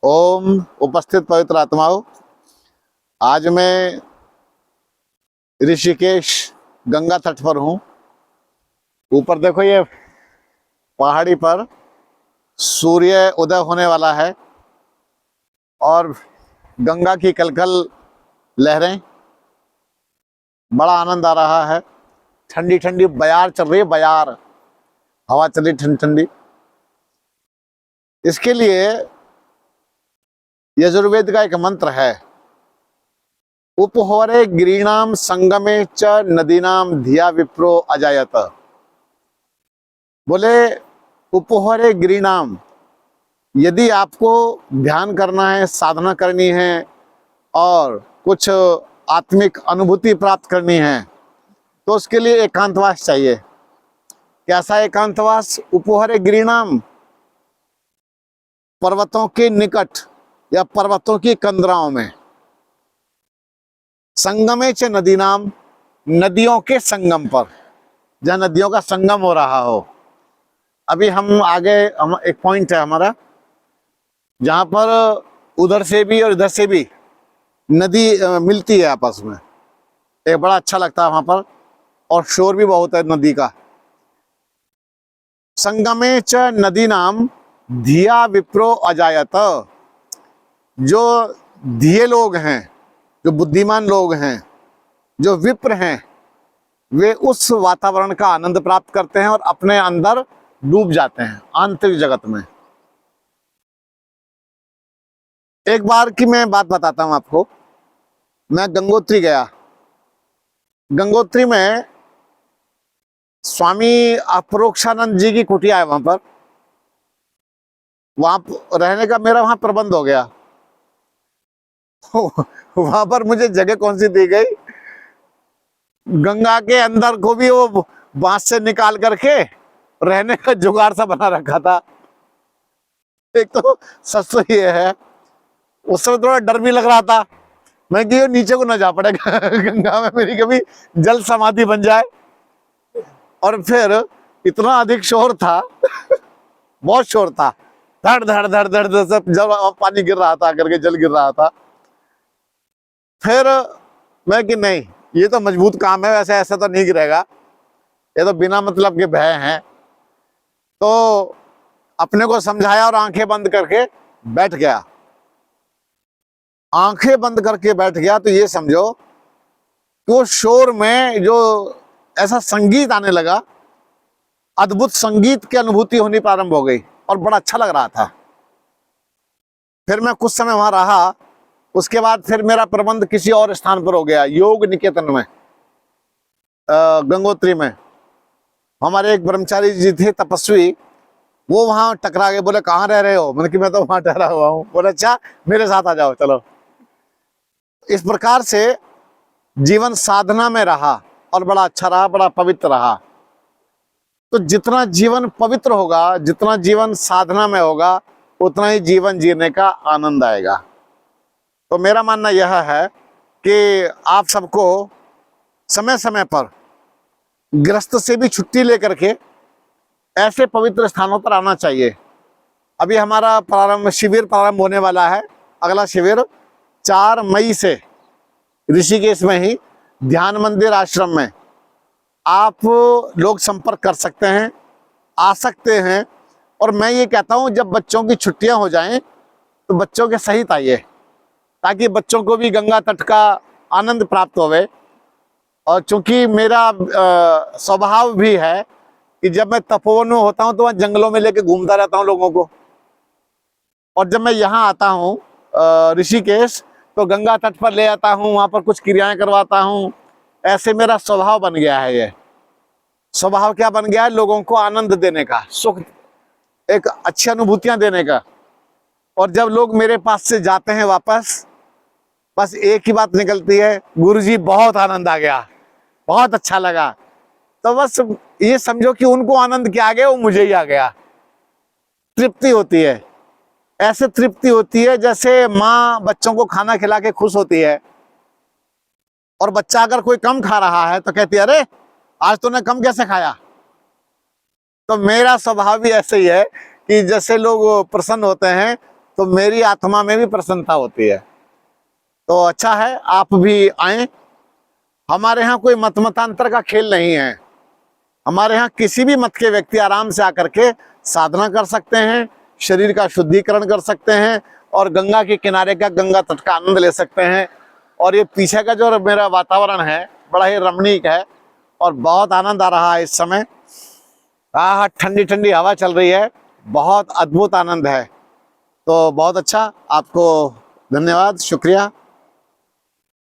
ओम उपस्थित पवित्र आत्माओं, आज मैं ऋषिकेश गंगा तट पर हूँ। ऊपर देखो, ये पहाड़ी पर सूर्य उदय होने वाला है और गंगा की कलकल लहरें, बड़ा आनंद आ रहा है। ठंडी ठंडी बयार चल रही है, बयार हवा चल रही ठंडी ठंडी। इसके लिए यजुर्वेद का एक मंत्र है, उपहोरे गिरीणाम संगमे च नदीनाम धिया विप्रो अजायत। बोले उपहोरे गिरीणाम, यदि आपको ध्यान करना है, साधना करनी है और कुछ आत्मिक अनुभूति प्राप्त करनी है तो उसके लिए एकांतवास चाहिए। कैसा एकांतवास? उपहोरे गिरीणाम, पर्वतों के निकट या पर्वतों की कंदराओं में। संगमे च नदी नाम, नदियों के संगम पर, जहाँ नदियों का संगम हो रहा हो। अभी हम आगे, हम एक पॉइंट है हमारा जहां पर उधर से भी और इधर से भी नदी मिलती है आपस में। एक बड़ा अच्छा लगता है वहां पर, और शोर भी बहुत है नदी का। संगमे च नदी नाम धिया विप्रो अजायत। जो धिये लोग हैं, जो बुद्धिमान लोग हैं, जो विप्र हैं, वे उस वातावरण का आनंद प्राप्त करते हैं और अपने अंदर डूब जाते हैं आंतरिक जगत में। एक बार की मैं बात बताता हूं आपको। मैं गंगोत्री गया। गंगोत्री में स्वामी अपरोक्षानंद जी की कुटिया है। वहां पर, वहां रहने का मेरा वहां प्रबंध हो गया। वहां पर मुझे जगह कौन सी दी गई? गंगा के अंदर को भी वो बांस से निकाल करके रहने का जुगाड़ सा बना रखा था। एक तो सस्ता ये है, उस समय थोड़ा डर भी लग रहा था मैं कि ये नीचे को ना जा पड़ेगा गंगा में मेरी कभी जल समाधि बन जाए। और फिर इतना अधिक शोर था बहुत शोर था, धड़ धड़ धड़ धड़ धड़ सब, जब पानी गिर रहा था करके, जल गिर रहा था। फिर मैं कि नहीं, ये तो मजबूत काम है, वैसे ऐसा तो नहीं गिरेगा, ये तो बिना मतलब के भय हैं। तो अपने को समझाया और आंखें बंद करके बैठ गया। आंखें बंद करके बैठ गया तो ये समझो कि वो शोर में जो ऐसा संगीत आने लगा, अद्भुत संगीत की अनुभूति होनी प्रारंभ हो गई और बड़ा अच्छा लग रहा था। फिर मैं कुछ समय वहां रहा। उसके बाद फिर मेरा प्रबंध किसी और स्थान पर हो गया, योग निकेतन में, गंगोत्री में। हमारे एक ब्रह्मचारी जी थे, तपस्वी, वो वहां टकरा गए। बोले कहाँ रह रहे हो? मैंने कि मैं तो वहां ठहरा हुआ हूँ। बोले अच्छा, मेरे साथ आ जाओ, चलो। इस प्रकार से जीवन साधना में रहा और बड़ा अच्छा रहा, बड़ा पवित्र रहा। तो जितना जीवन पवित्र होगा, जितना जीवन साधना में होगा, उतना ही जीवन जीने का आनंद आएगा। तो मेरा मानना यह है कि आप सबको समय समय पर गृहस्थ से भी छुट्टी लेकर के ऐसे पवित्र स्थानों पर आना चाहिए। अभी हमारा शिविर प्रारंभ होने वाला है। अगला शिविर 4 मई से ऋषिकेश में ही ध्यान मंदिर आश्रम में आप लोग संपर्क कर सकते हैं, आ सकते हैं। और मैं ये कहता हूँ, जब बच्चों की छुट्टियां हो जाएं तो बच्चों के सहित आइए, ताकि बच्चों को भी गंगा तट का आनंद प्राप्त होवे। और चूंकि मेरा स्वभाव भी है कि जब मैं तपोवन में होता हूं तो वहां जंगलों में लेके घूमता रहता हूं लोगों को, और जब मैं यहाँ आता हूँ ऋषिकेश तो गंगा तट पर ले आता हूँ, वहां पर कुछ क्रियाएं करवाता हूँ। ऐसे मेरा स्वभाव बन गया है। ये स्वभाव क्या बन गया है? लोगों को आनंद देने का, सुख, एक अच्छी अनुभूतियां देने का। और जब लोग मेरे पास से जाते हैं वापस, बस एक ही बात निकलती है, गुरुजी बहुत आनंद आ गया, बहुत अच्छा लगा। तो बस ये समझो कि उनको आनंद क्या आ गया, वो मुझे ही आ गया। तृप्ति होती है। ऐसे तृप्ति होती है जैसे माँ बच्चों को खाना खिला के खुश होती है, और बच्चा अगर कोई कम खा रहा है तो कहती है अरे आज तूने कम कैसे खाया। तो मेरा स्वभाव भी ऐसे ही है कि जैसे लोग प्रसन्न होते हैं तो मेरी आत्मा में भी प्रसन्नता होती है। तो अच्छा है, आप भी आए। हमारे यहाँ कोई मतांतर का खेल नहीं है। हमारे यहाँ किसी भी मत के व्यक्ति आराम से आकर के साधना कर सकते हैं, शरीर का शुद्धिकरण कर सकते हैं और गंगा के किनारे का, गंगा तट का आनंद ले सकते हैं। और ये पीछे का जो मेरा वातावरण है बड़ा ही रमणीक है और बहुत आनंद आ रहा है इस समय। हाँ, ठंडी ठंडी हवा चल रही है, बहुत अद्भुत आनंद है। तो बहुत अच्छा, आपको धन्यवाद, शुक्रिया।